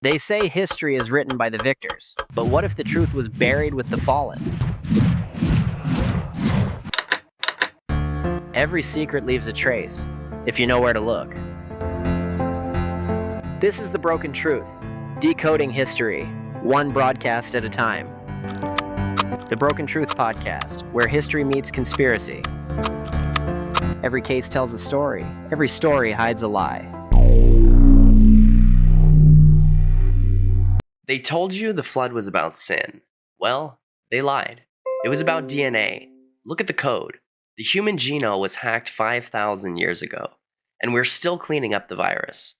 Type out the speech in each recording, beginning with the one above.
They say history is written by the victors, but what if the truth was buried with the fallen? Every secret leaves a trace, if you know where to look. This is The Broken Truth, decoding history, one broadcast at a time. The Broken Truth podcast, where history meets conspiracy. Every case tells a story, every story hides a lie. They told you the flood was about sin. Well, they lied. It was about DNA. Look at the code. The human genome was hacked 5,000 years ago, and we're still cleaning up the virus.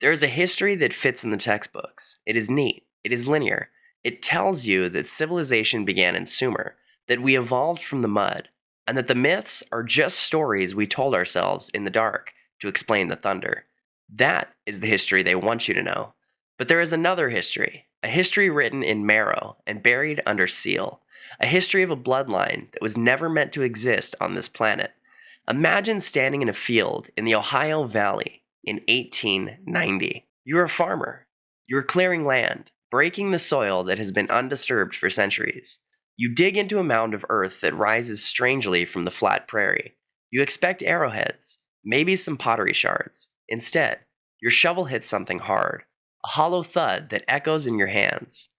There is a history that fits in the textbooks. It is neat. It is linear. It tells you that civilization began in Sumer, that we evolved from the mud, and that the myths are just stories we told ourselves in the dark to explain the thunder. That is the history they want you to know. But there is another history, a history written in marrow and buried under seal, a history of a bloodline that was never meant to exist on this planet. Imagine standing in a field in the Ohio Valley in 1890. You are a farmer. You are clearing land, breaking the soil that has been undisturbed for centuries. You dig into a mound of earth that rises strangely from the flat prairie. You expect arrowheads, maybe some pottery shards. Instead, your shovel hits something hard. A hollow thud that echoes in your hands.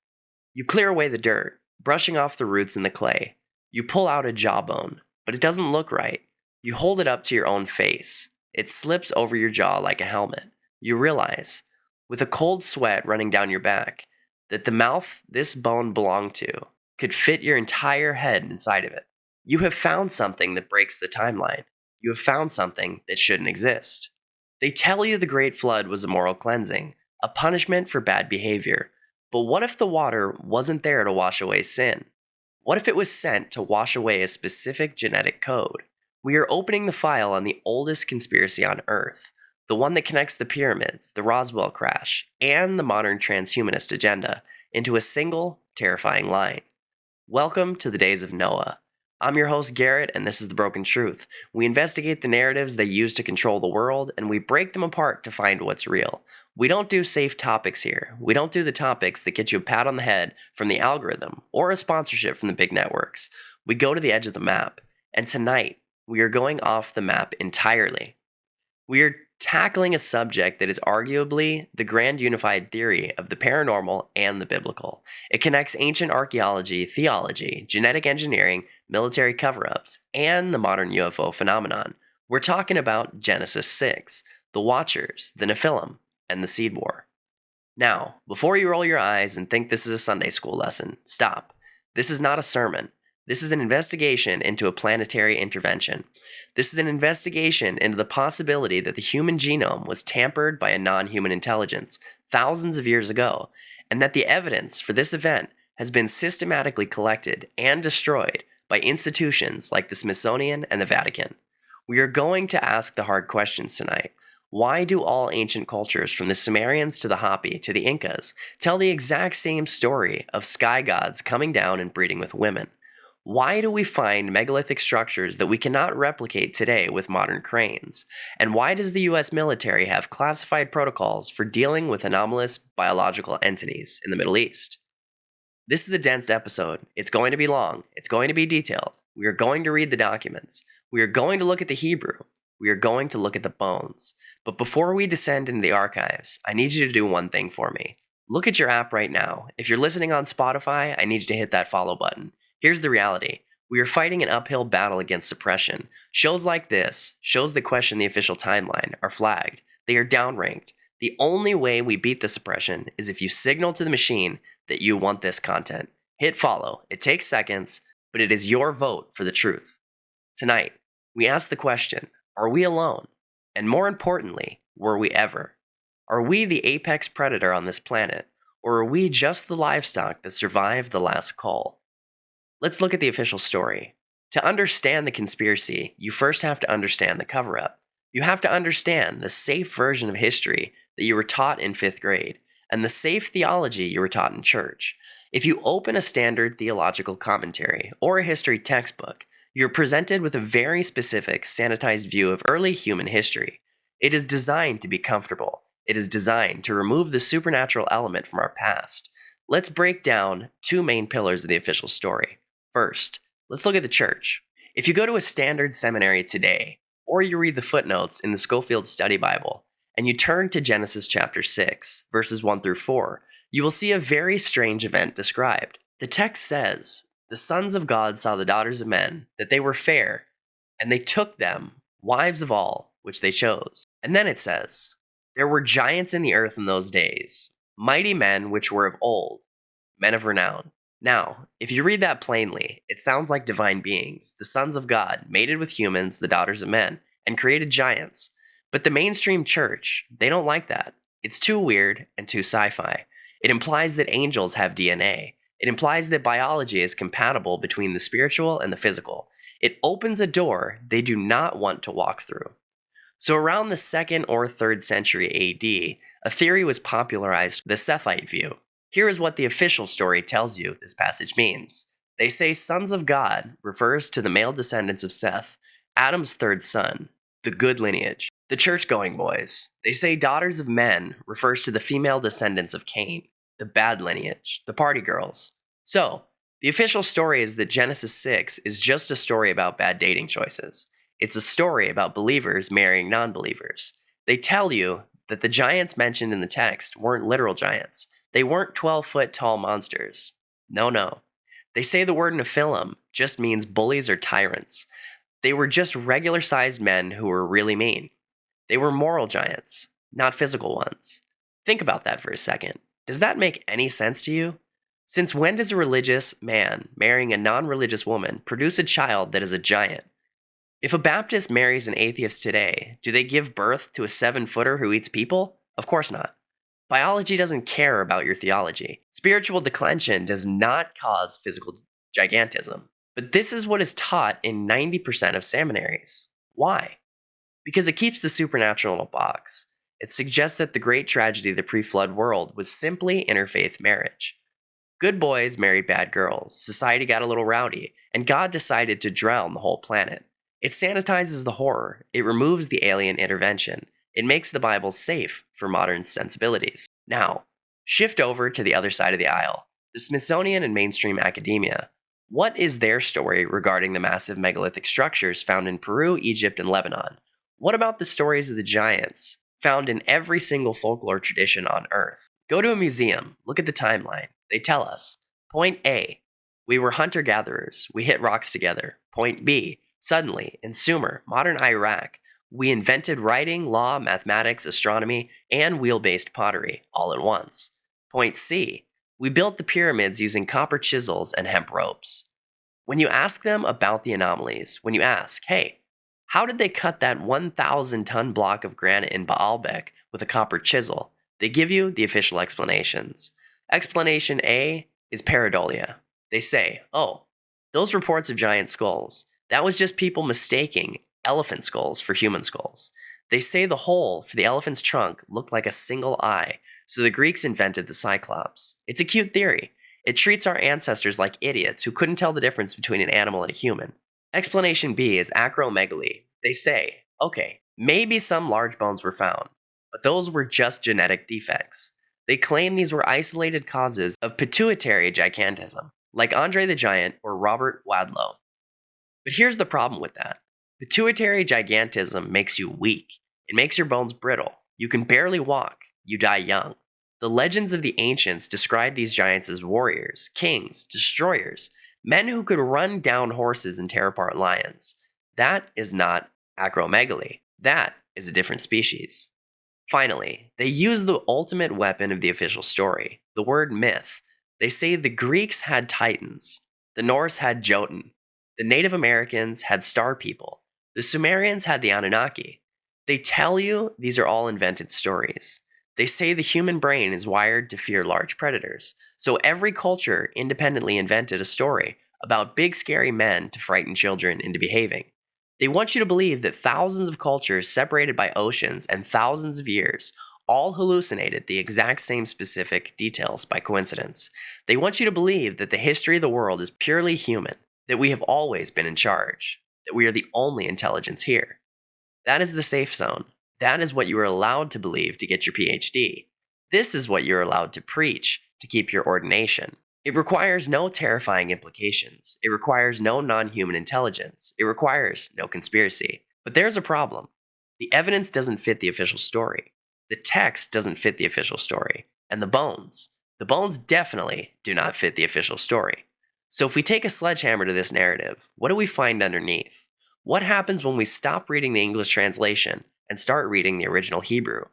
You clear away the dirt, brushing off the roots in the clay. You pull out a jawbone, but it doesn't look right. You hold it up to your own face. It slips over your jaw like a helmet. You realize, with a cold sweat running down your back, that the mouth this bone belonged to could fit your entire head inside of it. You have found something that breaks the timeline. You have found something that shouldn't exist. They tell you the Great Flood was a moral cleansing, a punishment for bad behavior. But what if the water wasn't there to wash away sin? What if it was sent to wash away a specific genetic code? We are opening the file on the oldest conspiracy on Earth, the one that connects the pyramids, the Roswell crash, and the modern transhumanist agenda into a single, terrifying line. Welcome to the days of Noah. I'm your host, Garrett, and this is The Broken Truth. We investigate the narratives they use to control the world, and we break them apart to find what's real. We don't do safe topics here. We don't do the topics that get you a pat on the head from the algorithm or a sponsorship from the big networks. We go to the edge of the map. And tonight, we are going off the map entirely. We are tackling a subject that is arguably the grand unified theory of the paranormal and the biblical. It connects ancient archaeology, theology, genetic engineering, military cover-ups, and the modern UFO phenomenon. We're talking about Genesis 6, the Watchers, the Nephilim, and the Seed War. Now, before you roll your eyes and think this is a Sunday school lesson, stop. This is not a sermon. This is an investigation into a planetary intervention. This is an investigation into the possibility that the human genome was tampered by a non-human intelligence thousands of years ago, and that the evidence for this event has been systematically collected and destroyed by institutions like the Smithsonian and the Vatican. We are going to ask the hard questions tonight. Why do all ancient cultures, from the Sumerians to the Hopi to the Incas, tell the exact same story of sky gods coming down and breeding with women? Why do we find megalithic structures that we cannot replicate today with modern cranes? And why does the US military have classified protocols for dealing with anomalous biological entities in the Middle East? This is a dense episode. It's going to be long. It's going to be detailed. We are going to read the documents. We are going to look at the Hebrew. We are going to look at the bones. But before we descend into the archives, I need you to do one thing for me. Look at your app right now. If you're listening on Spotify, I need you to hit that follow button. Here's the reality. We are fighting an uphill battle against suppression. Shows like this, shows that question the official timeline, are flagged. They are downranked. The only way we beat the suppression is if you signal to the machine that you want this content. Hit follow. It takes seconds, but it is your vote for the truth. Tonight, we ask the question, are we alone? And more importantly, were we ever? Are we the apex predator on this planet, or are we just the livestock that survived the last call? Let's look at the official story. To understand the conspiracy, you first have to understand the cover-up. You have to understand the safe version of history that you were taught in 5th grade, and the safe theology you were taught in church. If you open a standard theological commentary or a history textbook, you're presented with a very specific, sanitized view of early human history. It is designed to be comfortable. It is designed to remove the supernatural element from our past. Let's break down two main pillars of the official story. First, let's look at the church. If you go to a standard seminary today, or you read the footnotes in the Schofield Study Bible, and you turn to Genesis chapter 6, verses 1 through 4, you will see a very strange event described. The text says, "The sons of God saw the daughters of men, that they were fair, and they took them, wives of all, which they chose." And then it says, "There were giants in the earth in those days, mighty men which were of old, men of renown." Now, if you read that plainly, it sounds like divine beings, the sons of God, mated with humans, the daughters of men, and created giants. But the mainstream church, they don't like that. It's too weird and too sci-fi. It implies that angels have DNA. It implies that biology is compatible between the spiritual and the physical. It opens a door they do not want to walk through. So around the 2nd or 3rd century AD, a theory was popularized, the Sethite view. Here is what the official story tells you this passage means. They say sons of God refers to the male descendants of Seth, Adam's third son, the good lineage. The church-going boys. They say daughters of men refers to the female descendants of Cain, the bad lineage, the party girls. So, the official story is that Genesis 6 is just a story about bad dating choices. It's a story about believers marrying non-believers. They tell you that the giants mentioned in the text weren't literal giants. They weren't 12-foot tall monsters. No. They say the word Nephilim just means bullies or tyrants. They were just regular-sized men who were really mean. They were moral giants, not physical ones. Think about that for a second. Does that make any sense to you? Since when does a religious man marrying a non-religious woman produce a child that is a giant? If a Baptist marries an atheist today, do they give birth to a 7-footer who eats people? Of course not. Biology doesn't care about your theology. Spiritual declension does not cause physical gigantism. But this is what is taught in 90% of seminaries. Why? Because it keeps the supernatural in a box. It suggests that the great tragedy of the pre-flood world was simply interfaith marriage. Good boys married bad girls, society got a little rowdy, and God decided to drown the whole planet. It sanitizes the horror, it removes the alien intervention, it makes the Bible safe for modern sensibilities. Now, shift over to the other side of the aisle, the Smithsonian and mainstream academia. What is their story regarding the massive megalithic structures found in Peru, Egypt, and Lebanon? What about the stories of the giants found in every single folklore tradition on Earth? Go to a museum, look at the timeline. They tell us, point A, we were hunter-gatherers, we hit rocks together. Point B, suddenly, in Sumer, modern Iraq, we invented writing, law, mathematics, astronomy, and wheel-based pottery all at once. Point C, we built the pyramids using copper chisels and hemp ropes. When you ask them about the anomalies, when you ask, hey, how did they cut that 1,000-ton block of granite in Baalbek with a copper chisel? They give you the official explanations. Explanation A is pareidolia. They say, oh, those reports of giant skulls, that was just people mistaking elephant skulls for human skulls. They say the hole for the elephant's trunk looked like a single eye, so the Greeks invented the Cyclops. It's a cute theory. It treats our ancestors like idiots who couldn't tell the difference between an animal and a human. Explanation B is acromegaly. They say, okay, maybe some large bones were found, but those were just genetic defects. They claim these were isolated causes of pituitary gigantism, like Andre the Giant or Robert Wadlow. But here's the problem with that. Pituitary gigantism makes you weak. It makes your bones brittle. You can barely walk. You die young. The legends of the ancients describe these giants as warriors, kings, destroyers, men who could run down horses and tear apart lions. That is not acromegaly. That is a different species. Finally, they use the ultimate weapon of the official story, the word myth. They say the Greeks had titans, the Norse had Jotun, the Native Americans had star people, the Sumerians had the Anunnaki. They tell you these are all invented stories. They say the human brain is wired to fear large predators, so every culture independently invented a story about big scary men to frighten children into behaving. They want you to believe that thousands of cultures separated by oceans and thousands of years all hallucinated the exact same specific details by coincidence. They want you to believe that the history of the world is purely human, that we have always been in charge, that we are the only intelligence here. That is the safe zone. That is what you are allowed to believe to get your PhD. This is what you're allowed to preach to keep your ordination. It requires no terrifying implications. It requires no non-human intelligence. It requires no conspiracy. But there's a problem. The evidence doesn't fit the official story. The text doesn't fit the official story. And the bones definitely do not fit the official story. So if we take a sledgehammer to this narrative, what do we find underneath? What happens when we stop reading the English translation and start reading the original Hebrew?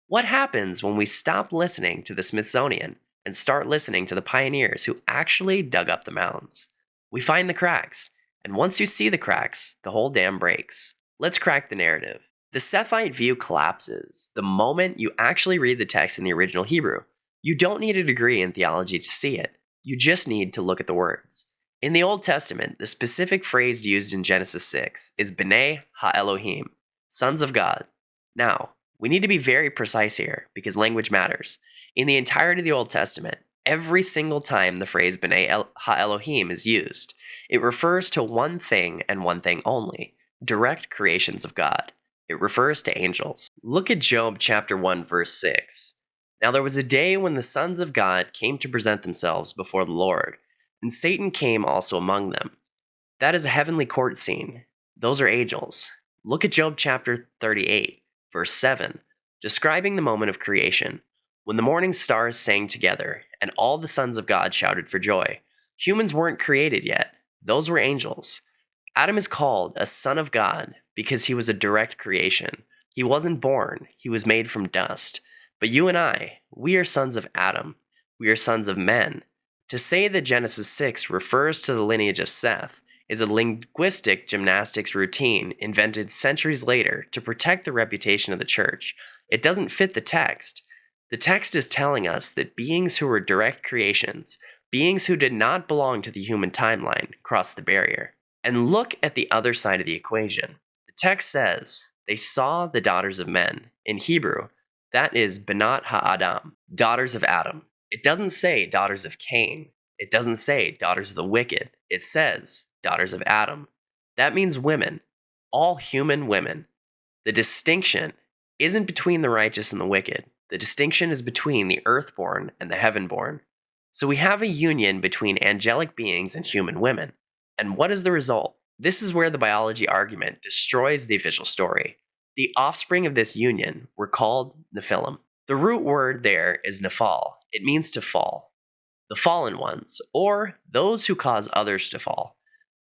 What happens when we stop listening to the Smithsonian and start listening to the pioneers who actually dug up the mounds? We find the cracks, and once you see the cracks, the whole dam breaks. Let's crack the narrative. The Sethite view collapses the moment you actually read the text in the original Hebrew. You don't need a degree in theology to see it. You just need to look at the words. In the Old Testament, the specific phrase used in Genesis 6 is B'nai Ha-Elohim, sons of God. Now, we need to be very precise here because language matters. In the entirety of the Old Testament, every single time the phrase B'nai Ha-Elohim is used, it refers to one thing and one thing only, direct creations of God. It refers to angels. Look at Job chapter 1 verse 6. Now there was a day when the sons of God came to present themselves before the Lord, and Satan came also among them. That is a heavenly court scene. Those are angels. Look at Job chapter 38, verse 7, describing the moment of creation, when the morning stars sang together, and all the sons of God shouted for joy. Humans weren't created yet. Those were angels. Adam is called a son of God because he was a direct creation. He wasn't born. He was made from dust. But you and I, we are sons of Adam. We are sons of men. To say that Genesis 6 refers to the lineage of Seth is a linguistic gymnastics routine invented centuries later to protect the reputation of the church. It doesn't fit the text. The text is telling us that beings who were direct creations, beings who did not belong to the human timeline, crossed the barrier. And look at the other side of the equation. The text says, they saw the daughters of men. In Hebrew, that is Benat Ha'adam, daughters of Adam. It doesn't say daughters of Cain. It doesn't say daughters of the wicked. It says daughters of Adam. That means women, all human women. The distinction isn't between the righteous and the wicked. The distinction is between the earthborn and the heavenborn. So we have a union between angelic beings and human women. And what is the result? This is where the biology argument destroys the official story. The offspring of this union were called Nephilim. The root word there is nephal. It means to fall. The fallen ones, or those who cause others to fall.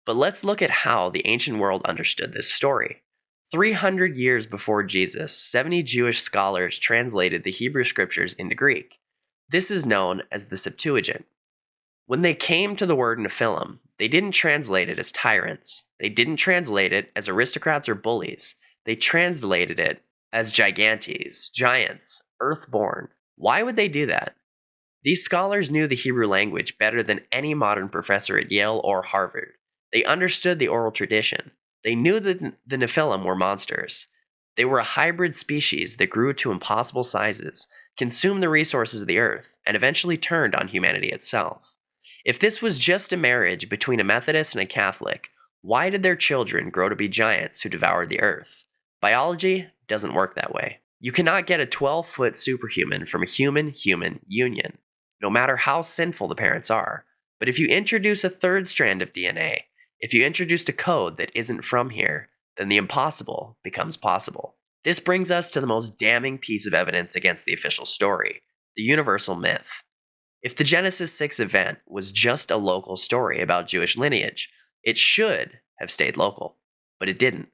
But let's look at how the ancient world understood this story. 300 years before Jesus, 70 Jewish scholars translated the Hebrew scriptures into Greek. This is known as the Septuagint. When they came to the word Nephilim, they didn't translate it as tyrants. They didn't translate it as aristocrats or bullies. They translated it as gigantes, giants, earthborn. Why would they do that? These scholars knew the Hebrew language better than any modern professor at Yale or Harvard. They understood the oral tradition. They knew that the Nephilim were monsters. They were a hybrid species that grew to impossible sizes, consumed the resources of the earth, and eventually turned on humanity itself. If this was just a marriage between a Methodist and a Catholic, why did their children grow to be giants who devoured the earth? Biology doesn't work that way. You cannot get a 12-foot superhuman from a human-human union, no matter how sinful the parents are. But if you introduce a third strand of DNA, if you introduced a code that isn't from here, then the impossible becomes possible. This brings us to the most damning piece of evidence against the official story, the universal myth. If the Genesis 6 event was just a local story about Jewish lineage, it should have stayed local, but it didn't.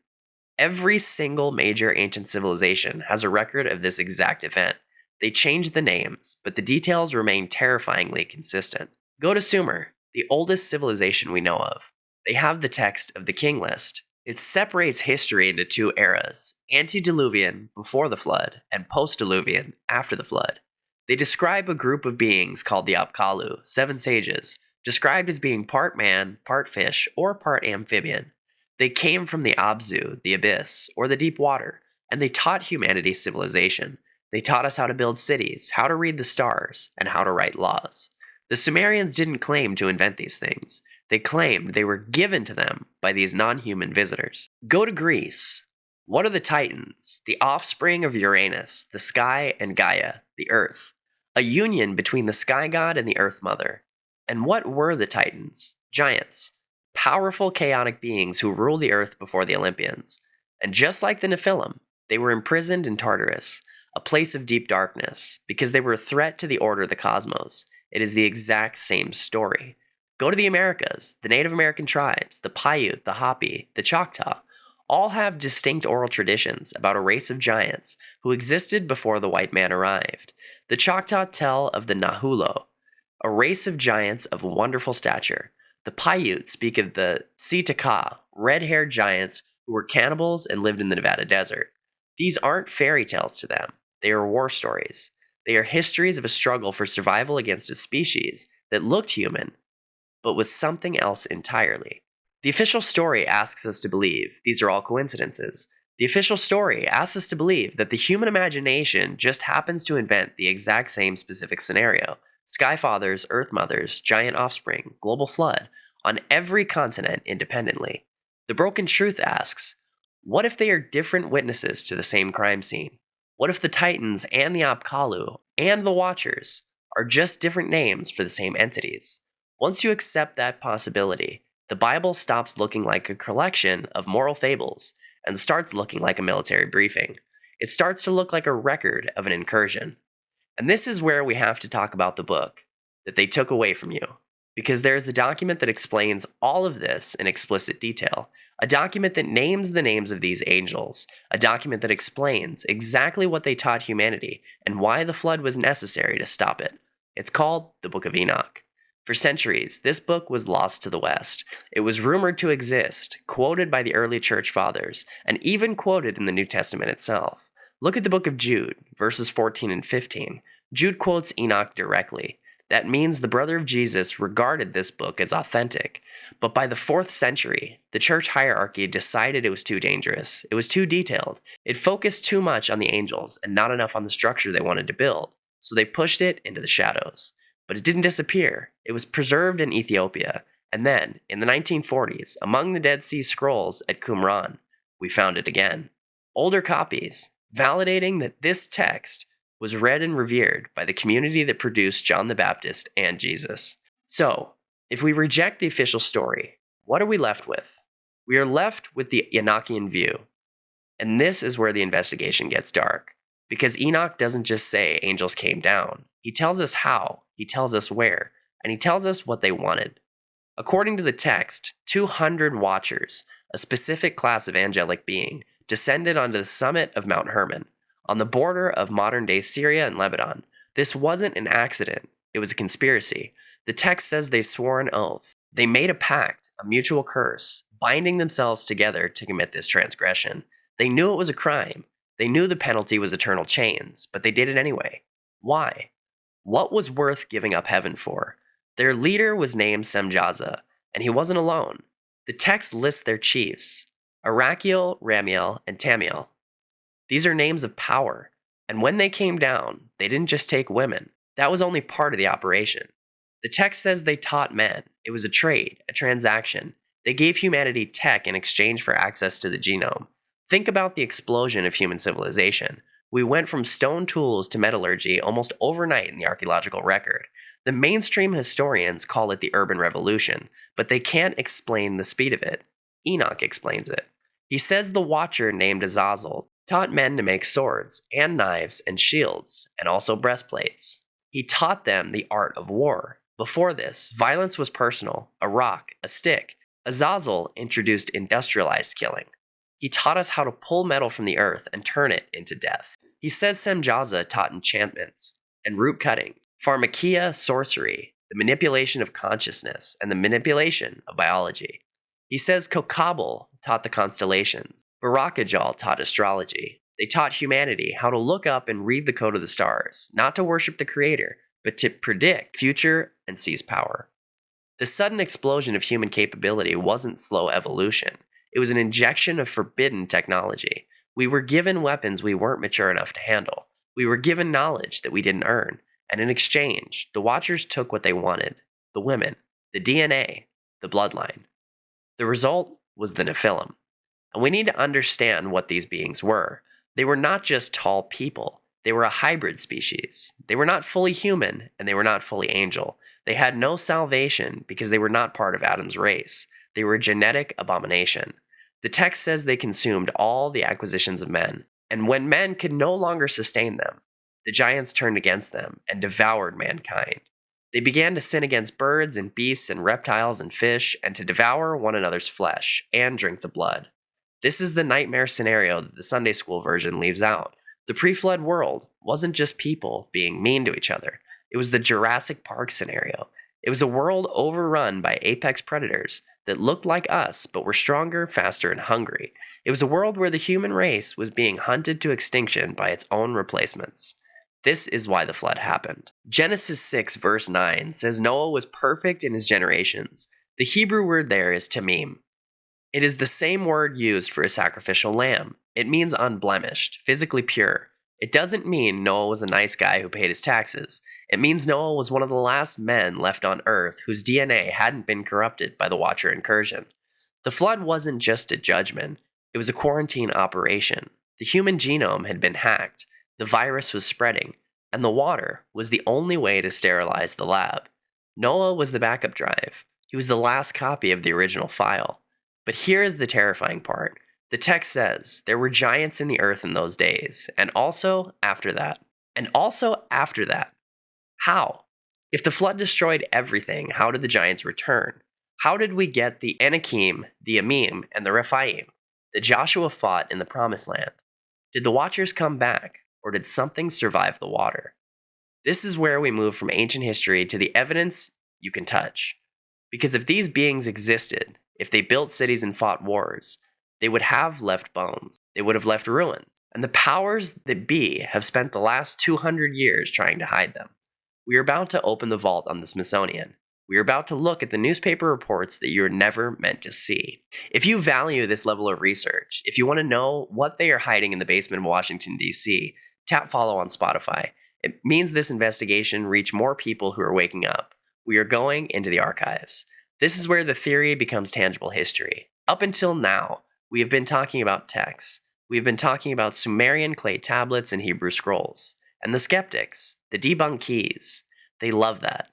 Every single major ancient civilization has a record of this exact event. They changed the names, but the details remain terrifyingly consistent. Go to Sumer, the oldest civilization we know of. They have the text of the king list. It separates history into two eras, antediluvian, before the flood, and post-diluvian, after the flood. They describe a group of beings called the Apkallu, 7 sages, described as being part man, part fish, or part amphibian. They came from the Abzu, the abyss, or the deep water, and they taught humanity civilization. They taught us how to build cities, how to read the stars, and how to write laws. The Sumerians didn't claim to invent these things. They claimed they were given to them by these non-human visitors. Go to Greece. What are the Titans? The offspring of Uranus, the sky, and Gaia, the earth. A union between the sky god and the earth mother. And what were the Titans? Giants. Powerful, chaotic beings who ruled the earth before the Olympians. And just like the Nephilim, they were imprisoned in Tartarus, a place of deep darkness, because they were a threat to the order of the cosmos. It is the exact same story. Go to the Americas. The Native American tribes, the Paiute, the Hopi, the Choctaw, all have distinct oral traditions about a race of giants who existed before the white man arrived. The Choctaw tell of the Nahulo, a race of giants of wonderful stature. The Paiute speak of the Sitaka, red-haired giants who were cannibals and lived in the Nevada desert. These aren't fairy tales to them. They are war stories. They are histories of a struggle for survival against a species that looked human, but was something else entirely. The official story asks us to believe these are all coincidences. The official story asks us to believe that the human imagination just happens to invent the exact same specific scenario. Sky fathers, earth mothers, giant offspring, global flood, on every continent independently. The broken truth asks, what if they are different witnesses to the same crime scene? What if the Titans and the Apkallu and the Watchers are just different names for the same entities? Once you accept that possibility, the Bible stops looking like a collection of moral fables and starts looking like a military briefing. It starts to look like a record of an incursion. And this is where we have to talk about the book that they took away from you, because there is a document that explains all of this in explicit detail, a document that names the names of these angels, a document that explains exactly what they taught humanity and why the flood was necessary to stop it. It's called the Book of Enoch. For centuries, this book was lost to the West. It was rumored to exist, quoted by the early church fathers, and even quoted in the New Testament itself. Look at the book of Jude, verses 14 and 15. Jude quotes Enoch directly. That means the brother of Jesus regarded this book as authentic. But by the 4th century, the church hierarchy decided it was too dangerous. It was too detailed. It focused too much on the angels and not enough on the structure they wanted to build. So they pushed it into the shadows. But it didn't disappear. It was preserved in Ethiopia. And then, in the 1940s, among the Dead Sea Scrolls at Qumran, we found it again. Older copies, validating that this text was read and revered by the community that produced John the Baptist and Jesus. So, if we reject the official story, what are we left with? We are left with the Enochian view. And this is where the investigation gets dark. Because Enoch doesn't just say angels came down. He tells us how, he tells us where, and he tells us what they wanted. According to the text, 200 Watchers, a specific class of angelic being, descended onto the summit of Mount Hermon, on the border of modern-day Syria and Lebanon. This wasn't an accident, it was a conspiracy. The text says they swore an oath. They made a pact, a mutual curse, binding themselves together to commit this transgression. They knew it was a crime. They knew the penalty was eternal chains, but they did it anyway. Why? What was worth giving up heaven for? Their leader was named Semjaza, and he wasn't alone. The text lists their chiefs, Arachiel, Ramiel, and Tamiel. These are names of power, and when they came down, they didn't just take women. That was only part of the operation. The text says they taught men. It was a trade, a transaction. They gave humanity tech in exchange for access to the genome. Think about the explosion of human civilization. We went from stone tools to metallurgy almost overnight in the archaeological record. The mainstream historians call it the urban revolution, but they can't explain the speed of it. Enoch explains it. He says the Watcher named Azazel taught men to make swords and knives and shields, and also breastplates. He taught them the art of war. Before this, violence was personal, a rock, a stick. Azazel introduced industrialized killing. He taught us how to pull metal from the earth and turn it into death. He says Semjaza taught enchantments and root cuttings, pharmakia, sorcery, the manipulation of consciousness, and the manipulation of biology. He says Kokabel taught the constellations. Barakajal taught astrology. They taught humanity how to look up and read the code of the stars, not to worship the creator, but to predict future and seize power. The sudden explosion of human capability wasn't slow evolution. It was an injection of forbidden technology. We were given weapons we weren't mature enough to handle. We were given knowledge that we didn't earn. And in exchange, the Watchers took what they wanted: the women, the DNA, the bloodline. The result was the Nephilim. And we need to understand what these beings were. They were not just tall people. They were a hybrid species. They were not fully human, and they were not fully angel. They had no salvation because they were not part of Adam's race. They were a genetic abomination. The text says they consumed all the acquisitions of men, and when men could no longer sustain them, the giants turned against them and devoured mankind. They began to sin against birds and beasts and reptiles and fish, and to devour one another's flesh and drink the blood. This is the nightmare scenario that the Sunday school version leaves out. The pre-flood world wasn't just people being mean to each other. It was the Jurassic Park scenario. It was a world overrun by apex predators that looked like us but were stronger, faster, and hungry. It was a world where the human race was being hunted to extinction by its own replacements. This is why the flood happened. Genesis 6 verse 9 says Noah was perfect in his generations. The Hebrew word there is tamim. It is the same word used for a sacrificial lamb. It means unblemished, physically pure. It doesn't mean Noah was a nice guy who paid his taxes. It means Noah was one of the last men left on earth whose DNA hadn't been corrupted by the Watcher incursion. The flood wasn't just a judgment. It was a quarantine operation. The human genome had been hacked. The virus was spreading, and the water was the only way to sterilize the lab. Noah was the backup drive. He was the last copy of the original file. But here is the terrifying part. The text says there were giants in the earth in those days, and also after that. And also after that. How? If the flood destroyed everything, how did the giants return? How did we get the Anakim, the Amim, and the Rephaim that Joshua fought in the Promised Land? Did the Watchers come back? Or did something survive the water? This is where we move from ancient history to the evidence you can touch. Because if these beings existed, if they built cities and fought wars, they would have left bones. They would have left ruins. And the powers that be have spent the last 200 years trying to hide them. We are about to open the vault on the Smithsonian. We are about to look at the newspaper reports that you are never meant to see. If you value this level of research, if you want to know what they are hiding in the basement of Washington, D.C., tap follow on Spotify. It means this investigation reach more people who are waking up. We are going into the archives. This is where the theory becomes tangible history. Up until now, we have been talking about texts. We have been talking about Sumerian clay tablets and Hebrew scrolls. And the skeptics, the debunkees, they love that.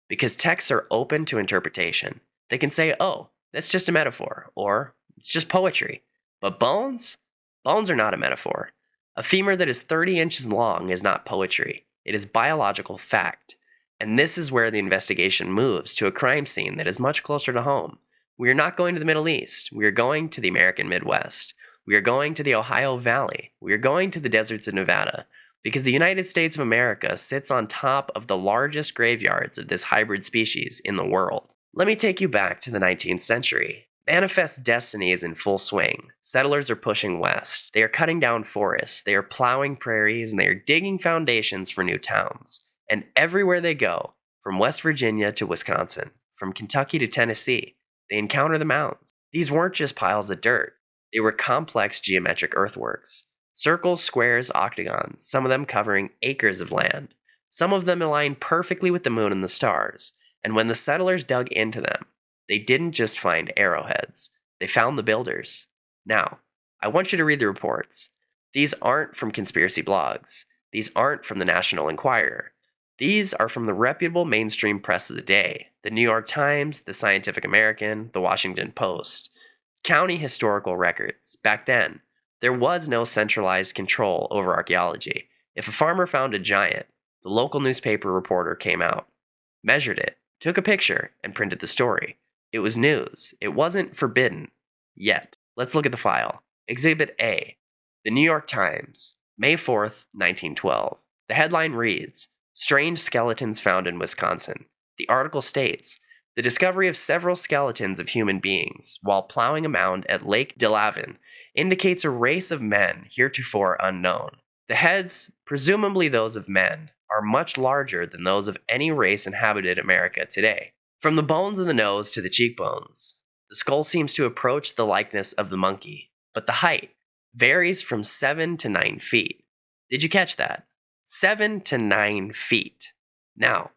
Because texts are open to interpretation. They can say, oh, that's just a metaphor, or it's just poetry. But bones? Bones are not a metaphor. A femur that is 30 inches long is not poetry. It is biological fact. And this is where the investigation moves to a crime scene that is much closer to home. We are not going to the Middle East. We are going to the American Midwest. We are going to the Ohio Valley. We are going to the deserts of Nevada. Because the United States of America sits on top of the largest graveyards of this hybrid species in the world. Let me take you back to the 19th century. Manifest destiny is in full swing. Settlers are pushing west. They are cutting down forests. They are plowing prairies, and they are digging foundations for new towns. And everywhere they go, from West Virginia to Wisconsin, from Kentucky to Tennessee, they encounter the mountains. These weren't just piles of dirt. They were complex geometric earthworks. Circles, squares, octagons, some of them covering acres of land. Some of them aligned perfectly with the moon and the stars. And when the settlers dug into them, they didn't just find arrowheads. They found the builders. Now, I want you to read the reports. These aren't from conspiracy blogs. These aren't from the National Enquirer. These are from the reputable mainstream press of the day, the New York Times, the Scientific American, the Washington Post. County historical records. Back then, there was no centralized control over archaeology. If a farmer found a giant, the local newspaper reporter came out, measured it, took a picture, and printed the story. It was news. It wasn't forbidden. Yet. Let's look at the file. Exhibit A. The New York Times, May 4th, 1912. The headline reads, Strange Skeletons Found in Wisconsin. The article states, the discovery of several skeletons of human beings while plowing a mound at Lake Delavin indicates a race of men heretofore unknown. The heads, presumably those of men, are much larger than those of any race inhabited America today. From the bones of the nose to the cheekbones, the skull seems to approach the likeness of the monkey, but the height varies from 7 to 9 feet. Did you catch that? 7 to 9 feet. Now,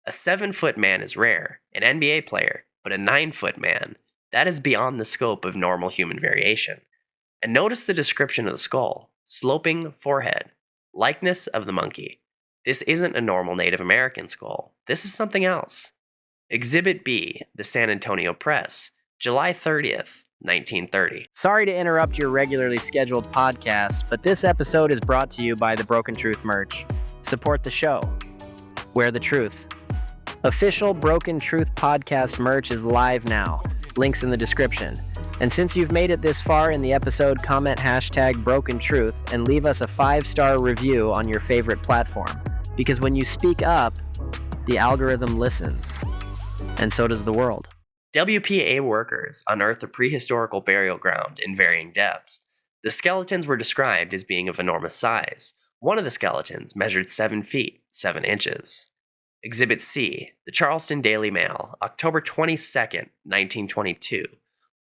a 7-foot man is rare, an NBA player, but a 9-foot man, that is beyond the scope of normal human variation. And notice the description of the skull: sloping forehead, likeness of the monkey. This isn't a normal Native American skull. This is something else. Exhibit B, the San Antonio Press, July 30th, 1930. Sorry to interrupt your regularly scheduled podcast, but this episode is brought to you by the Broken Truth merch. Support the show. Wear the truth. Official Broken Truth podcast merch is live now. Links in the description. And since you've made it this far in the episode, comment hashtag Broken Truth and leave us a 5-star review on your favorite platform. Because when you speak up, the algorithm listens. And so does the world. WPA workers unearthed a prehistorical burial ground in varying depths. The skeletons were described as being of enormous size. One of the skeletons measured 7 feet, 7 inches. Exhibit C, the Charleston Daily Mail, October 22nd, 1922.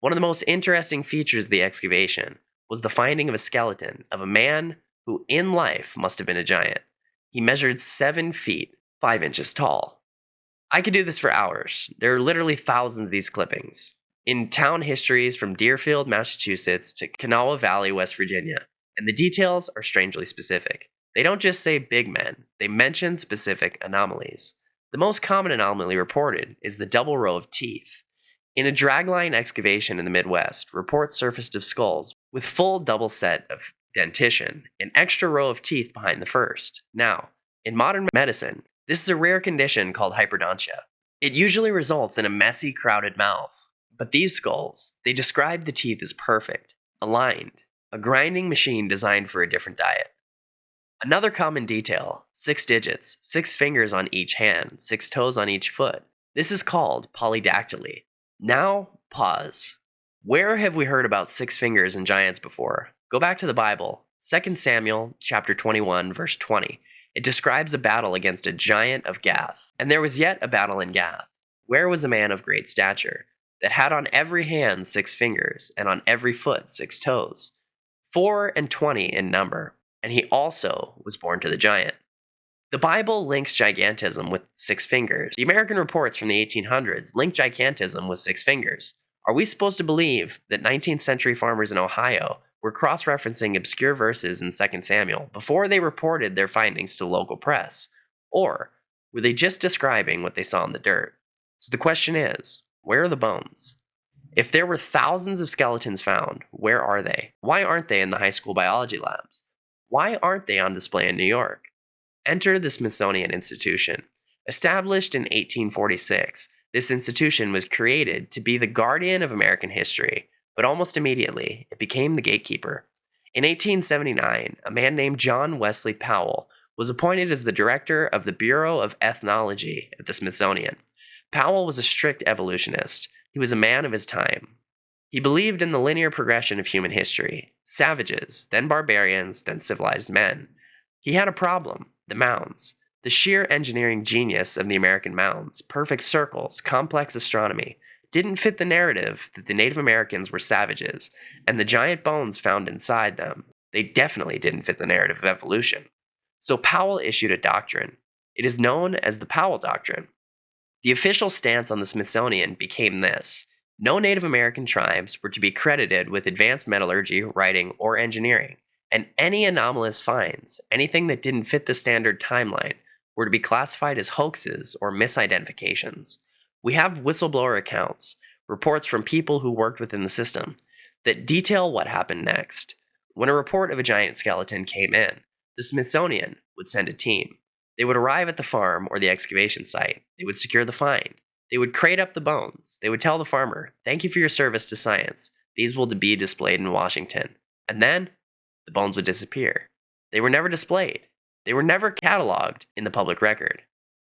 One of the most interesting features of the excavation was the finding of a skeleton of a man who in life must have been a giant. He measured 7 feet, 5 inches tall. I could do this for hours. There are literally thousands of these clippings. In town histories from Deerfield, Massachusetts to Kanawha Valley, West Virginia, and the details are strangely specific. They don't just say big men, they mention specific anomalies. The most common anomaly reported is the double row of teeth. In a dragline excavation in the Midwest, reports surfaced of skulls with full double set of dentition, an extra row of teeth behind the first. Now, in modern medicine, this is a rare condition called hyperdontia. It usually results in a messy, crowded mouth. But these skulls, they describe the teeth as perfect, aligned, a grinding machine designed for a different diet. Another common detail: 6 digits, 6 fingers on each hand, 6 toes on each foot. This is called polydactyly. Now, pause. Where have we heard about 6 fingers and giants before? Go back to the Bible, 2 Samuel chapter 21, verse 20. It describes a battle against a giant of Gath. And there was yet a battle in Gath, where was a man of great stature, that had on every hand 6 fingers, and on every foot 6 toes, 24 in number, and he also was born to the giant. The Bible links gigantism with 6 fingers. The American reports from the 1800s link gigantism with 6 fingers. Are we supposed to believe that 19th century farmers in Ohio were cross-referencing obscure verses in 2 Samuel before they reported their findings to the local press? Or were they just describing what they saw in the dirt? So the question is, where are the bones? If there were thousands of skeletons found, where are they? Why aren't they in the high school biology labs? Why aren't they on display in New York? Enter the Smithsonian Institution. Established in 1846, this institution was created to be the guardian of American history, but almost immediately, it became the gatekeeper. In 1879, a man named John Wesley Powell was appointed as the director of the Bureau of Ethnology at the Smithsonian. Powell was a strict evolutionist. He was a man of his time. He believed in the linear progression of human history: savages, then barbarians, then civilized men. He had a problem: the mounds. The sheer engineering genius of the American mounds, perfect circles, complex astronomy, didn't fit the narrative that the Native Americans were savages, and the giant bones found inside them, they definitely didn't fit the narrative of evolution. So Powell issued a doctrine. It is known as the Powell Doctrine. The official stance on the Smithsonian became this: no Native American tribes were to be credited with advanced metallurgy, writing, or engineering, and any anomalous finds, anything that didn't fit the standard timeline, were to be classified as hoaxes or misidentifications. We have whistleblower accounts, reports from people who worked within the system, that detail what happened next. When a report of a giant skeleton came in, the Smithsonian would send a team. They would arrive at the farm or the excavation site. They would secure the find. They would crate up the bones. They would tell the farmer, "Thank you for your service to science. These will be displayed in Washington." And then the bones would disappear. They were never displayed. They were never cataloged in the public record.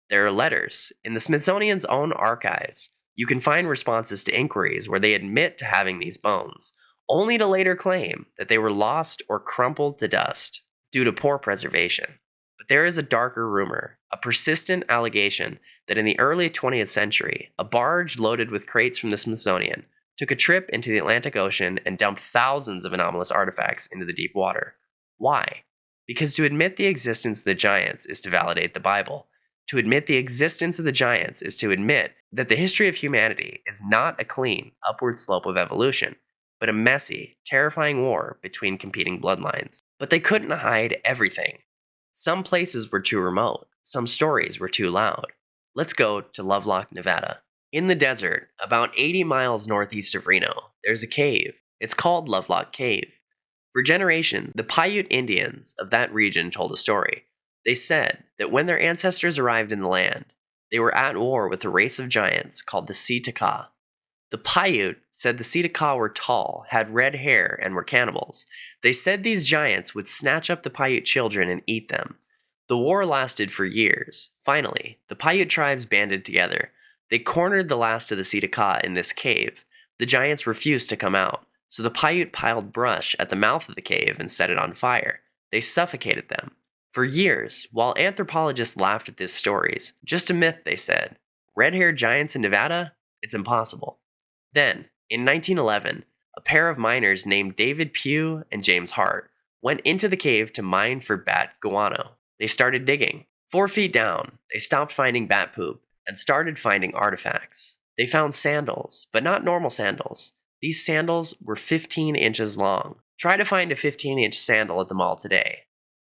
There are letters. In the Smithsonian's own archives, you can find responses to inquiries where they admit to having these bones, only to later claim that they were lost or crumpled to dust due to poor preservation. But there is a darker rumor, a persistent allegation that in the early 20th century, a barge loaded with crates from the Smithsonian took a trip into the Atlantic Ocean and dumped thousands of anomalous artifacts into the deep water. Why? Because to admit the existence of the giants is to validate the Bible. To admit the existence of the giants is to admit that the history of humanity is not a clean, upward slope of evolution. but a messy, terrifying war between competing bloodlines. But they couldn't hide everything. Some places were too remote, some stories were too loud. Let's go to Lovelock, Nevada. In the desert, about 80 miles northeast of Reno, there's a cave. It's called Lovelock Cave. For generations, the Paiute Indians of that region told a story. They said that when their ancestors arrived in the land, they were at war with a race of giants called the Sitaka. The Paiute said the Sitaka were tall, had red hair, and were cannibals. They said these giants would snatch up the Paiute children and eat them. The war lasted for years. Finally, the Paiute tribes banded together. They cornered the last of the Sitaka in this cave. The giants refused to come out, so the Paiute piled brush at the mouth of the cave and set it on fire. They suffocated them. For years, while anthropologists laughed at these stories, just a myth, they said. Red-haired giants in Nevada? It's impossible. Then, in 1911, a pair of miners named David Pugh and James Hart went into the cave to mine for bat guano. They started digging. 4 feet down, they stopped finding bat poop and started finding artifacts. They found sandals, but not normal sandals. These sandals were 15 inches long. Try to find a 15-inch sandal at the mall today.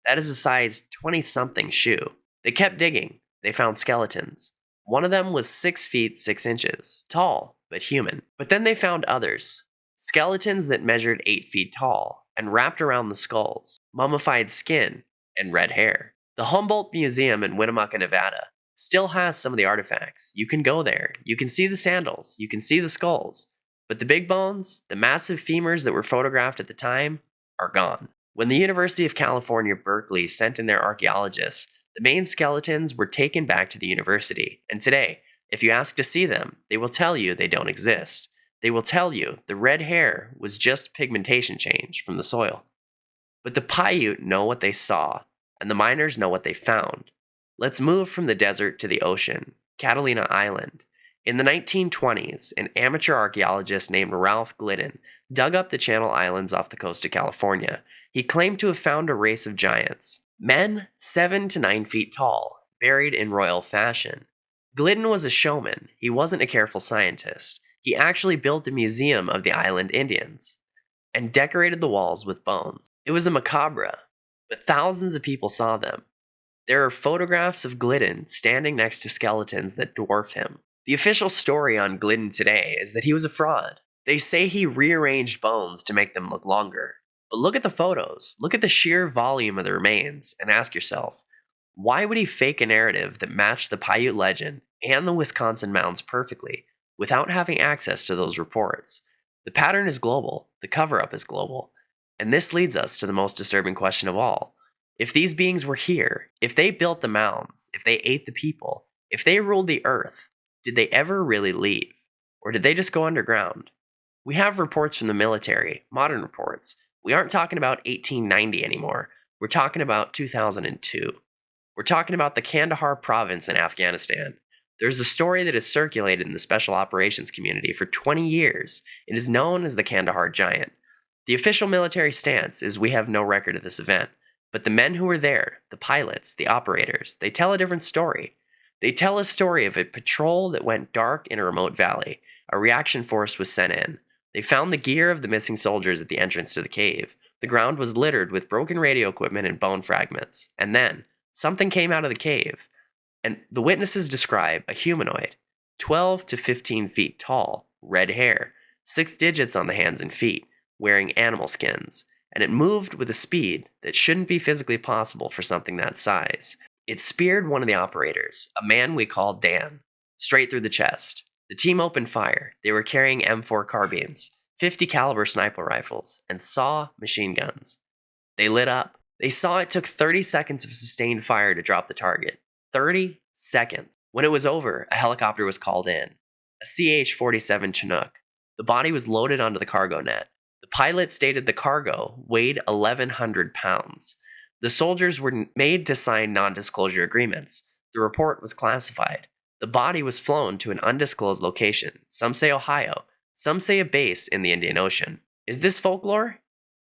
That is a size 20-something shoe. They kept digging. They found skeletons. One of them was 6 feet 6 inches, tall, but human. But then they found others. Skeletons that measured 8 feet tall and wrapped around the skulls, mummified skin, and red hair. The Humboldt Museum in Winnemucca, Nevada, still has some of the artifacts. You can go there. You can see the sandals. You can see the skulls. But the big bones, the massive femurs that were photographed at the time, are gone. When the University of California, Berkeley sent in their archaeologists, the main skeletons were taken back to the university. And today, if you ask to see them, they will tell you they don't exist. They will tell you the red hair was just pigmentation change from the soil. But the Paiute know what they saw, and the miners know what they found. Let's move from the desert to the ocean, Catalina Island. In the 1920s, an amateur archaeologist named Ralph Glidden dug up the Channel Islands off the coast of California. He claimed to have found a race of giants, men 7 to 9 feet tall, buried in royal fashion. Glidden was a showman. He wasn't a careful scientist. He actually built a museum of the island Indians and decorated the walls with bones. It was a macabre, but thousands of people saw them. There are photographs of Glidden standing next to skeletons that dwarf him. The official story on Glidden today is that he was a fraud. They say he rearranged bones to make them look longer. But look at the photos, look at the sheer volume of the remains, and ask yourself, why would he fake a narrative that matched the Paiute legend and the Wisconsin mounds perfectly without having access to those reports? The pattern is global, the cover-up is global, and this leads us to the most disturbing question of all. If these beings were here, if they built the mounds, if they ate the people, if they ruled the earth, did they ever really leave? Or did they just go underground? We have reports from the military, modern reports. We aren't talking about 1890 anymore. We're talking about 2002. We're talking about the Kandahar province in Afghanistan. There's a story that has circulated in the special operations community for 20 years. It is known as the Kandahar Giant. The official military stance is we have no record of this event. But the men who were there, the pilots, the operators, they tell a different story. They tell a story of a patrol that went dark in a remote valley. A reaction force was sent in. They found the gear of the missing soldiers at the entrance to the cave. The ground was littered with broken radio equipment and bone fragments. And then, something came out of the cave. And the witnesses describe a humanoid, 12 to 15 feet tall, red hair, 6 digits on the hands and feet, wearing animal skins. And it moved with a speed that shouldn't be physically possible for something that size. It speared one of the operators, a man we called Dan, straight through the chest. The team opened fire. They were carrying M4 carbines, 50 caliber sniper rifles, and SAW machine guns. They lit up. They saw it took 30 seconds of sustained fire to drop the target. 30 seconds. When it was over, a helicopter was called in. A CH-47 Chinook. The body was loaded onto the cargo net. The pilot stated the cargo weighed 1,100 pounds. The soldiers were made to sign non-disclosure agreements. The report was classified. The body was flown to an undisclosed location. Some say Ohio. Some say a base in the Indian Ocean. Is this folklore?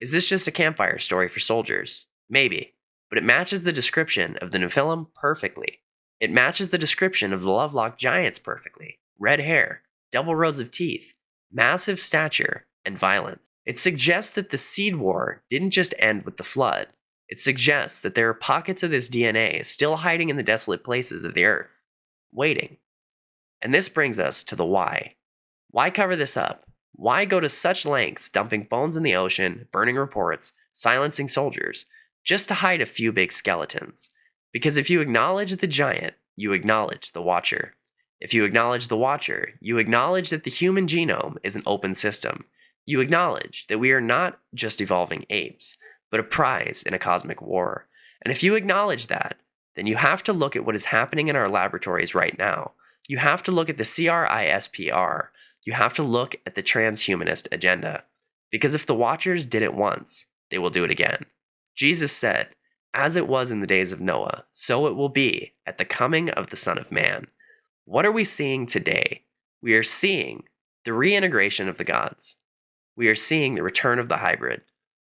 Is this just a campfire story for soldiers? Maybe. But it matches the description of the Nephilim perfectly. It matches the description of the Lovelock Giants perfectly. Red hair, double rows of teeth, massive stature, and violence. It suggests that the seed war didn't just end with the flood. It suggests that there are pockets of this DNA still hiding in the desolate places of the earth, waiting. And this brings us to the why. Why cover this up? Why go to such lengths dumping bones in the ocean, burning reports, silencing soldiers, just to hide a few big skeletons? Because if you acknowledge the giant, you acknowledge the watcher. If you acknowledge the watcher, you acknowledge that the human genome is an open system. You acknowledge that we are not just evolving apes, but a prize in a cosmic war. And if you acknowledge that, then you have to look at what is happening in our laboratories right now. You have to look at the CRISPR. You have to look at the transhumanist agenda. Because if the watchers did it once, they will do it again. Jesus said, "As it was in the days of Noah, so it will be at the coming of the Son of Man." What are we seeing today? We are seeing the reintegration of the gods. We are seeing the return of the hybrid.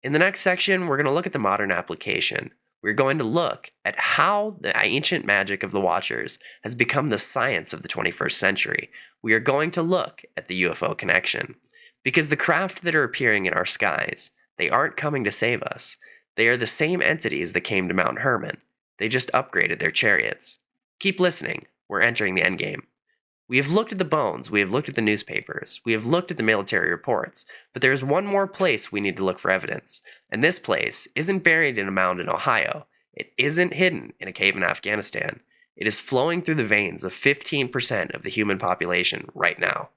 In the next section, we're going to look at the modern application. We're going to look at how the ancient magic of the Watchers has become the science of the 21st century. We are going to look at the UFO connection. Because the craft that are appearing in our skies, they aren't coming to save us. They are the same entities that came to Mount Hermon. They just upgraded their chariots. Keep listening. We're entering the endgame. We have looked at the bones, we have looked at the newspapers, we have looked at the military reports, but there is one more place we need to look for evidence. And this place isn't buried in a mound in Ohio. It isn't hidden in a cave in Afghanistan. It is flowing through the veins of 15% of the human population right now.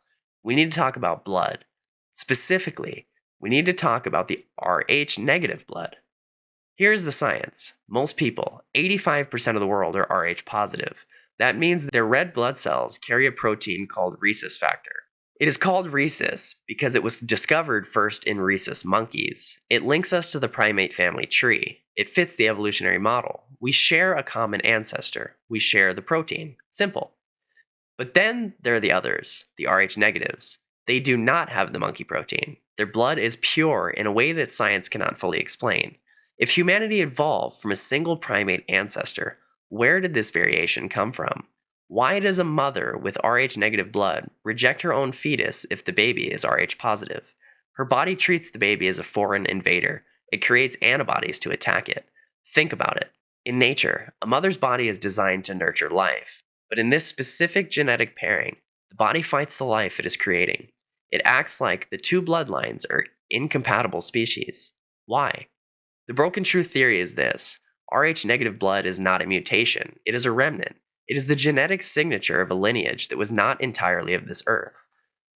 We need to talk about blood. Specifically, we need to talk about the Rh negative blood. Here's the science. Most people, 85% of the world, are Rh positive. That means their red blood cells carry a protein called rhesus factor. It is called rhesus because it was discovered first in rhesus monkeys. It links us to the primate family tree. It fits the evolutionary model. We share a common ancestor. We share the protein. Simple. But then there are the others, the Rh negatives. They do not have the monkey protein. Their blood is pure in a way that science cannot fully explain. If humanity evolved from a single primate ancestor, where did this variation come from? Why does a mother with Rh negative blood reject her own fetus if the baby is Rh positive? Her body treats the baby as a foreign invader. It creates antibodies to attack it. Think about it. In nature, a mother's body is designed to nurture life. But in this specific genetic pairing, the body fights the life it is creating. It acts like the two bloodlines are incompatible species. Why? The broken truth theory is this. Rh negative blood is not a mutation, it is a remnant. It is the genetic signature of a lineage that was not entirely of this earth.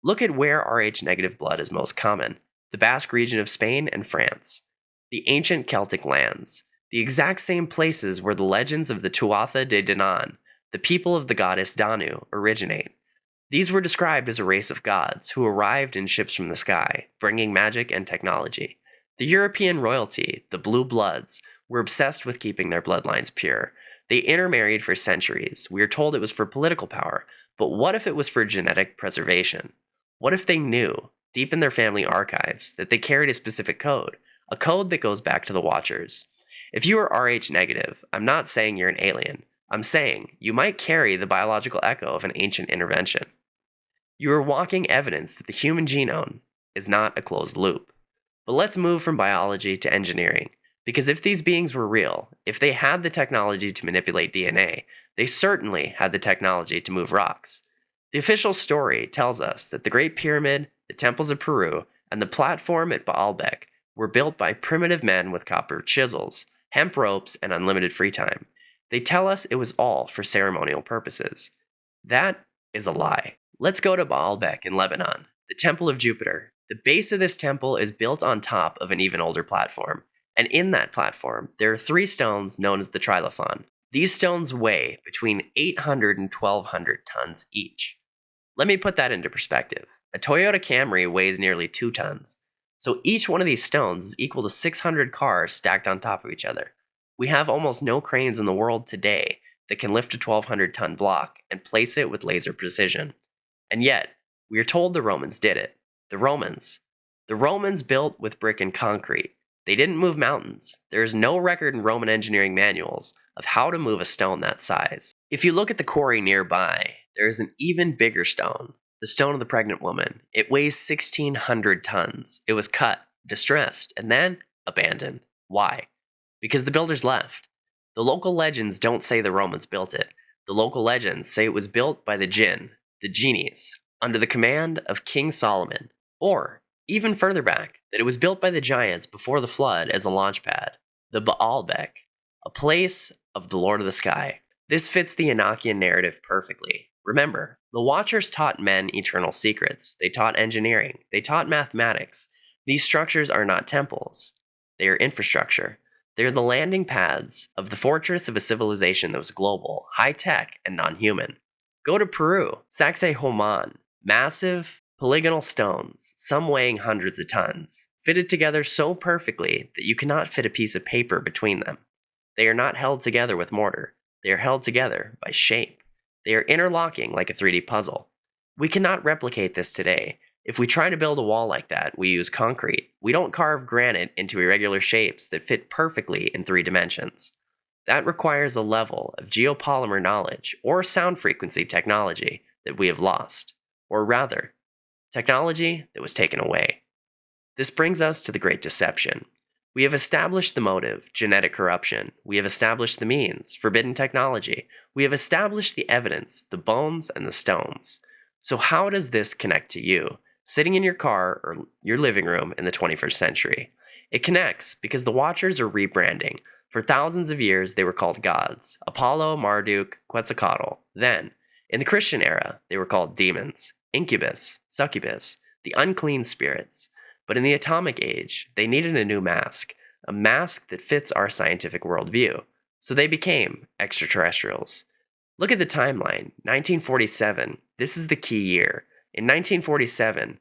Look at where Rh negative blood is most common: the Basque region of Spain and France, the ancient Celtic lands, the exact same places where the legends of the Tuatha de Danann, the people of the goddess Danu, originate. These were described as a race of gods who arrived in ships from the sky, bringing magic and technology. The European royalty, the Blue Bloods, were obsessed with keeping their bloodlines pure. They intermarried for centuries. We are told it was for political power, but what if it was for genetic preservation? What if they knew, deep in their family archives, that they carried a specific code, a code that goes back to the Watchers? If you are Rh negative, I'm not saying you're an alien. I'm saying you might carry the biological echo of an ancient intervention. You are walking evidence that the human genome is not a closed loop. But let's move from biology to engineering. Because if these beings were real, if they had the technology to manipulate DNA, they certainly had the technology to move rocks. The official story tells us that the Great Pyramid, the temples of Peru, and the platform at Baalbek were built by primitive men with copper chisels, hemp ropes, and unlimited free time. They tell us it was all for ceremonial purposes. That is a lie. Let's go to Baalbek in Lebanon, the Temple of Jupiter. The base of this temple is built on top of an even older platform. And in that platform, there are 3 stones known as the trilithon. These stones weigh between 800 and 1,200 tons each. Let me put that into perspective. A Toyota Camry weighs nearly 2 tons. So each one of these stones is equal to 600 cars stacked on top of each other. We have almost no cranes in the world today that can lift a 1,200-ton block and place it with laser precision. And yet, we are told the Romans did it. The Romans built with brick and concrete. They didn't move mountains. There is no record in Roman engineering manuals of how to move a stone that size. If you look at the quarry nearby, there is an even bigger stone. The stone of the pregnant woman. It weighs 1,600 tons. It was cut, distressed, and then abandoned. Why? Because the builders left. The local legends don't say the Romans built it. The local legends say it was built by the jinn, the genies, under the command of King Solomon. Or, even further back, that it was built by the giants before the flood as a launch pad, the Baalbek, a place of the Lord of the Sky. This fits the Enochian narrative perfectly. Remember, the Watchers taught men eternal secrets. They taught engineering. They taught mathematics. These structures are not temples. They are infrastructure. They are the landing pads of the fortress of a civilization that was global, high-tech, and non-human. Go to Peru, Sacsayhuaman, massive polygonal stones, some weighing hundreds of tons, fitted together so perfectly that you cannot fit a piece of paper between them. They are not held together with mortar. They are held together by shape. They are interlocking like a 3D puzzle. We cannot replicate this today. If we try to build a wall like that, we use concrete. We don't carve granite into irregular shapes that fit perfectly in 3 dimensions. That requires a level of geopolymer knowledge or sound frequency technology that we have lost. Or rather, technology that was taken away. This brings us to the Great Deception. We have established the motive, genetic corruption. We have established the means, forbidden technology. We have established the evidence, the bones and the stones. So how does this connect to you, sitting in your car or your living room in the 21st century? It connects because the Watchers are rebranding. For thousands of years, they were called gods, Apollo, Marduk, Quetzalcoatl. Then, in the Christian era, they were called demons, incubus, succubus, the unclean spirits. But in the atomic age, they needed a new mask, a mask that fits our scientific worldview. So they became extraterrestrials. Look at the timeline, 1947. This is the key year. In 1947,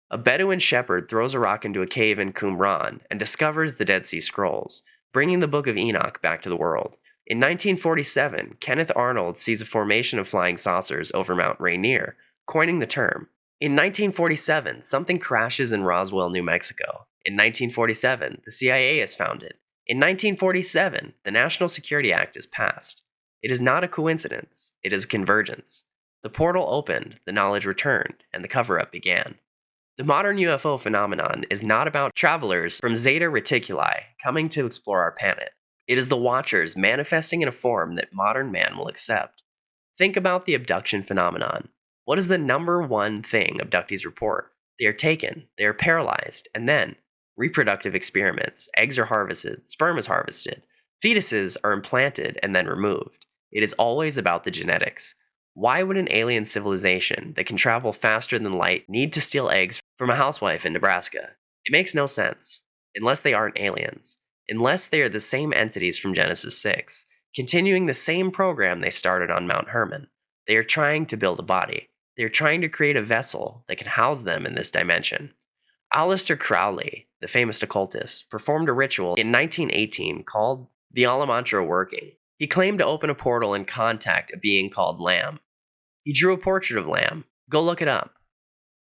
a Bedouin shepherd throws a rock into a cave in Qumran and discovers the Dead Sea Scrolls, bringing the Book of Enoch back to the world. In 1947, Kenneth Arnold sees a formation of flying saucers over Mount Rainier, coining the term. In 1947, something crashes in Roswell, New Mexico. In 1947, the CIA is founded. In 1947, the National Security Act is passed. It is not a coincidence, it is a convergence. The portal opened, the knowledge returned, and the cover-up began. The modern UFO phenomenon is not about travelers from Zeta Reticuli coming to explore our planet. It is the Watchers manifesting in a form that modern man will accept. Think about the abduction phenomenon. What is the number one thing abductees report? They are taken, they are paralyzed, and then reproductive experiments. Eggs are harvested, sperm is harvested, fetuses are implanted and then removed. It is always about the genetics. Why would an alien civilization that can travel faster than light need to steal eggs from a housewife in Nebraska? It makes no sense, unless they aren't aliens, unless they are the same entities from Genesis 6, continuing the same program they started on Mount Hermon. They are trying to build a body. They are trying to create a vessel that can house them in this dimension. Aleister Crowley, the famous occultist, performed a ritual in 1918 called the Alamantra Working. He claimed to open a portal and contact a being called Lamb. He drew a portrait of Lamb. Go look it up.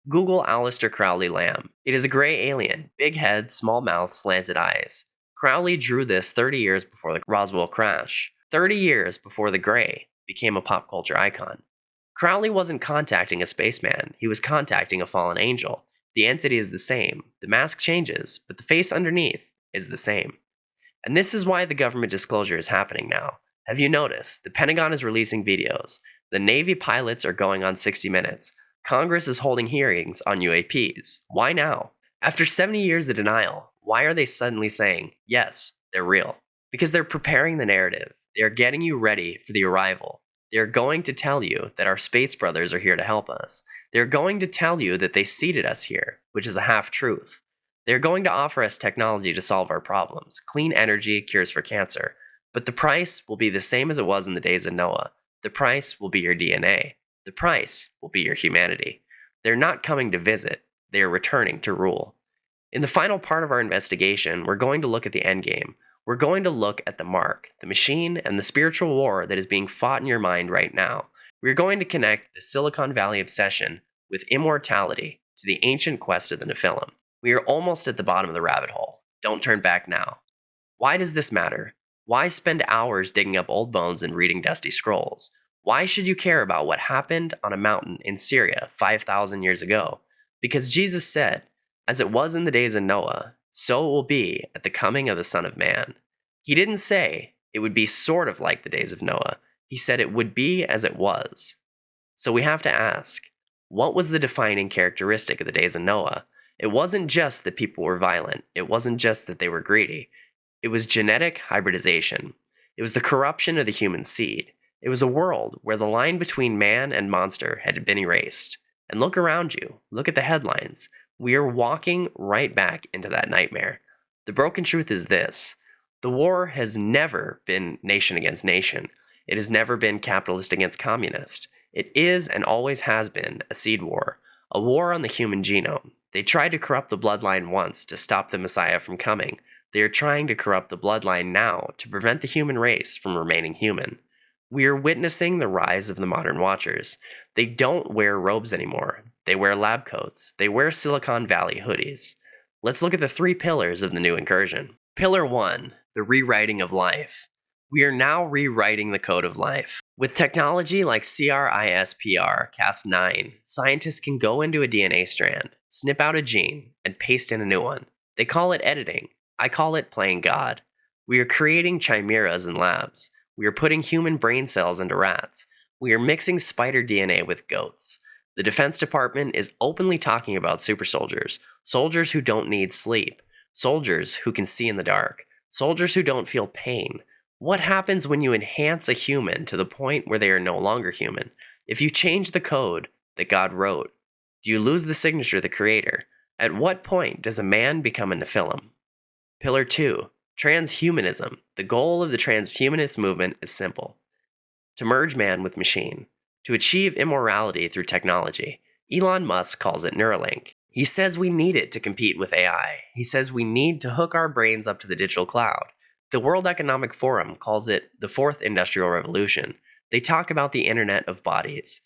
Google Aleister Crowley Lamb. It is a gray alien, big head, small mouth, slanted eyes. Crowley drew this 30 years before the Roswell crash, 30 years before the gray became a pop culture icon. Crowley wasn't contacting a spaceman, he was contacting a fallen angel. The entity is the same, the mask changes, but the face underneath is the same. And this is why the government disclosure is happening now. Have you noticed? The Pentagon is releasing videos. The Navy pilots are going on 60 Minutes. Congress is holding hearings on UAPs. Why now? After 70 years of denial, why are they suddenly saying, yes, they're real? Because they're preparing the narrative. They are getting you ready for the arrival. They are going to tell you that our space brothers are here to help us. They're going to tell you that they seeded us here, which is a half-truth. They're going to offer us technology to solve our problems, clean energy, cures for cancer. But the price will be the same as it was in the days of Noah. The price will be your DNA. The price will be your humanity. They're not coming to visit. They are returning to rule. In the final part of our investigation, we're going to look at the endgame. We're going to look at the mark, the machine, and the spiritual war that is being fought in your mind right now. We're going to connect the Silicon Valley obsession with immortality to the ancient quest of the Nephilim. We are almost at the bottom of the rabbit hole. Don't turn back now. Why does this matter? Why spend hours digging up old bones and reading dusty scrolls? Why should you care about what happened on a mountain in Syria 5,000 years ago? Because Jesus said, "As it was in the days of Noah, so it will be at the coming of the Son of Man." He didn't say it would be sort of like the days of Noah. He said it would be as it was. So we have to ask, what was the defining characteristic of the days of Noah? It wasn't just that people were violent. It wasn't just that they were greedy. It was genetic hybridization. It was the corruption of the human seed. It was a world where the line between man and monster had been erased. And look around you. Look at the headlines. We are walking right back into that nightmare. The broken truth is this. The war has never been nation against nation. It has never been capitalist against communist. It is and always has been a seed war, a war on the human genome. They tried to corrupt the bloodline once to stop the Messiah from coming. They are trying to corrupt the bloodline now to prevent the human race from remaining human. We are witnessing the rise of the modern watchers. They don't wear robes anymore. They wear lab coats. They wear Silicon Valley hoodies. Let's look at the 3 pillars of the new incursion. Pillar 1, the rewriting of life. We are now rewriting the code of life. With technology like CRISPR Cas9, scientists can go into a DNA strand, snip out a gene, and paste in a new one. They call it editing. I call it playing God. We are creating chimeras in labs. We are putting human brain cells into rats. We are mixing spider DNA with goats. The Defense Department is openly talking about super soldiers, soldiers who don't need sleep, soldiers who can see in the dark, soldiers who don't feel pain. What happens when you enhance a human to the point where they are no longer human? If you change the code that God wrote, do you lose the signature of the Creator? At what point does a man become a Nephilim? Pillar 2, transhumanism. The goal of the transhumanist movement is simple: to merge man with machine, to achieve immorality through technology. Elon Musk calls it Neuralink. He says we need it to compete with AI. He says we need to hook our brains up to the digital cloud. The World Economic Forum calls it the 4th Industrial Revolution. They talk about the Internet of Bodies.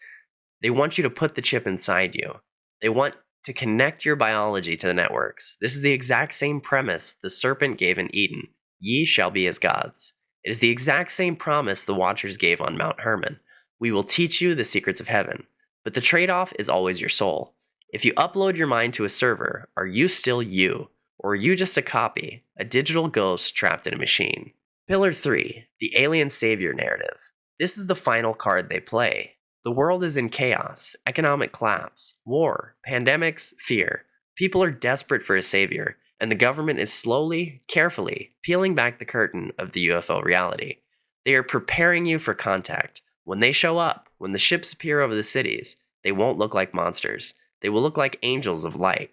They want you to put the chip inside you. They want to connect your biology to the networks. This is the exact same premise the serpent gave in Eden. Ye shall be as gods. It is the exact same promise the Watchers gave on Mount Hermon. We will teach you the secrets of heaven. But the trade-off is always your soul. If you upload your mind to a server, are you still you? Or are you just a copy, a digital ghost trapped in a machine? Pillar 3, the alien savior narrative. This is the final card they play. The world is in chaos, economic collapse, war, pandemics, fear. People are desperate for a savior, and the government is slowly, carefully peeling back the curtain of the UFO reality. They are preparing you for contact. When they show up, when the ships appear over the cities, they won't look like monsters. They will look like angels of light.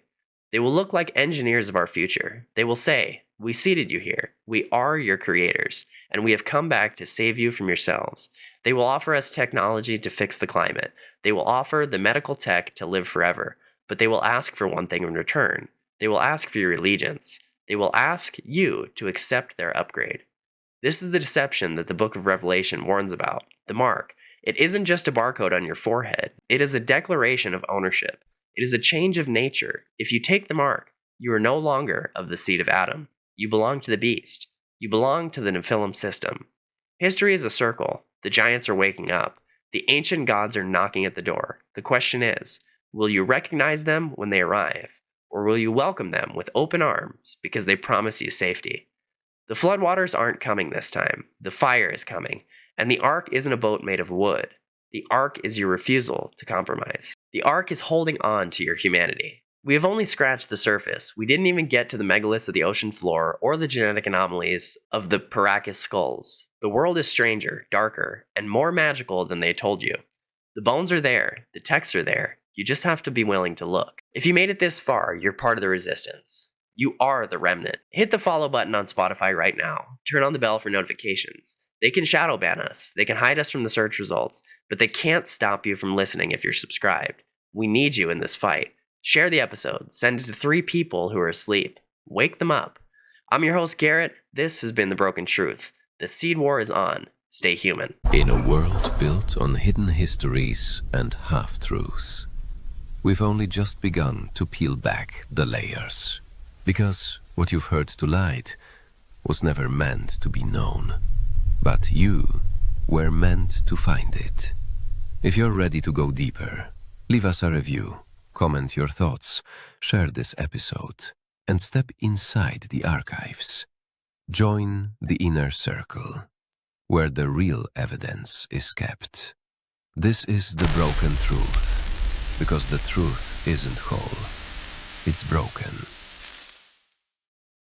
They will look like engineers of our future. They will say, "We seated you here. We are your creators, and we have come back to save you from yourselves." They will offer us technology to fix the climate. They will offer the medical tech to live forever, but they will ask for one thing in return. They will ask for your allegiance. They will ask you to accept their upgrade. This is the deception that the Book of Revelation warns about, the mark. It isn't just a barcode on your forehead. It is a declaration of ownership. It is a change of nature. If you take the mark, you are no longer of the seed of Adam. You belong to the beast. You belong to the Nephilim system. History is a circle. The giants are waking up. The ancient gods are knocking at the door. The question is, will you recognize them when they arrive? Or will you welcome them with open arms because they promise you safety? The floodwaters aren't coming this time. The fire is coming. And the ark isn't a boat made of wood. The ark is your refusal to compromise. The ark is holding on to your humanity. We have only scratched the surface. We didn't even get to the megaliths of the ocean floor or the genetic anomalies of the Paracus skulls. The world is stranger, darker, and more magical than they told you. The bones are there. The texts are there. You just have to be willing to look. If you made it this far, you're part of the resistance. You are the remnant. Hit the follow button on Spotify right now. Turn on the bell for notifications. They can shadow ban us. They can hide us from the search results, but they can't stop you from listening if you're subscribed. We need you in this fight. Share the episode. Send it to 3 people who are asleep. Wake them up. I'm your host, Garrett. This has been The Broken Truth. The Seed War is on. Stay human. In a world built on hidden histories and half-truths, we've only just begun to peel back the layers. Because what you've heard tonight was never meant to be known. But you we're meant to find it. If you're ready to go deeper, leave us a review, comment your thoughts, share this episode, and step inside the archives. Join the inner circle, where the real evidence is kept. This is the broken truth, because the truth isn't whole, it's broken.